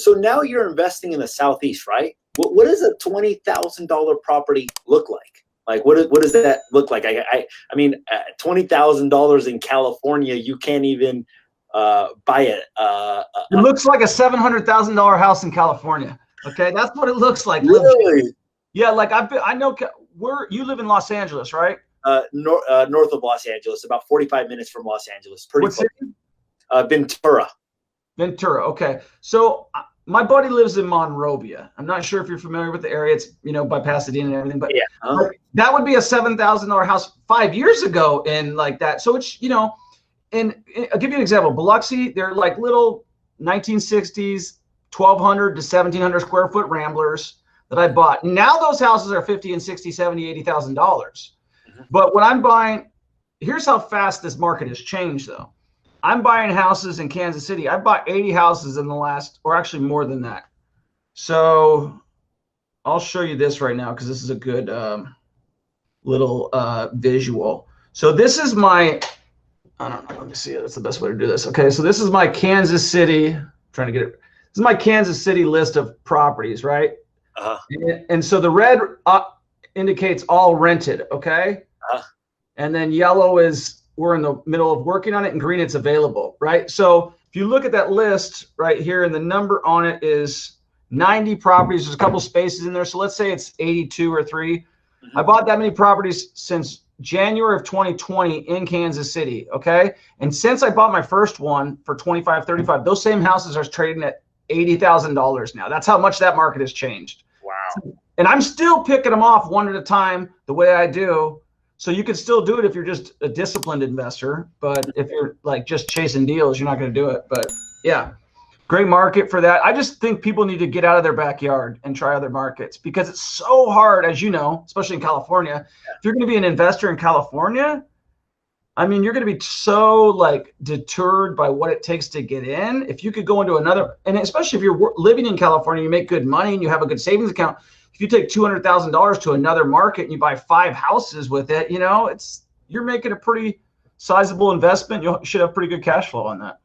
so now you're investing in the Southeast, right? What does a $20,000 property look like? Like, what does that look like? I mean, $20,000 in California, you can't even buy it. It looks like a $700,000 house in California. Okay, that's what it looks like. Really? Yeah, like I know where you live in Los Angeles, right? North of Los Angeles, about 45 minutes from Los Angeles. Pretty close. Ventura. Ventura. Okay, so my buddy lives in Monrovia. I'm not sure if you're familiar with the area. It's by Pasadena and everything, but yeah, that would be a $7,000 house 5 years ago, and like that. So it's and I'll give you an example. Biloxi, they're like little 1960s 1,200 to 1,700 square foot ramblers that I bought. Now those houses are $50,000 and $60,000, $70,000, $80,000. But when I'm buying, here's how fast this market has changed though. I'm buying houses in Kansas City. I bought 80 houses in the last, or actually more than that. So I'll show you this right now because this is a good little visual. So this is my, I don't know, let me see it. That's the best way to do this. Okay, so this is my Kansas City, I'm trying to get it. This is my Kansas City list of properties, right? And so the red indicates all rented, okay? And then yellow is we're in the middle of working on it, and green it's available, right? So if you look at that list right here, and the number on it is 90 properties. There's a couple spaces in there. So let's say it's 82 or 3. I bought that many properties since January of 2020 in Kansas City, okay? And since I bought my first one for $25,000, $35,000, those same houses are trading at $80,000 now. That's how much that market has changed. Wow. And I'm still picking them off one at a time the way I do. So you can still do it if you're just a disciplined investor, but if you're like just chasing deals, you're not going to do it. But yeah, great market for that. I just think people need to get out of their backyard and try other markets because it's so hard, as you know, especially in California. If you're going to be an investor in California, I mean, you're going to be so like deterred by what it takes to get in. If you could go into another, and especially if you're living in California, you make good money and you have a good savings account. If you take $200,000 to another market and you buy 5 houses with it, you're making a pretty sizable investment. You should have pretty good cash flow on that.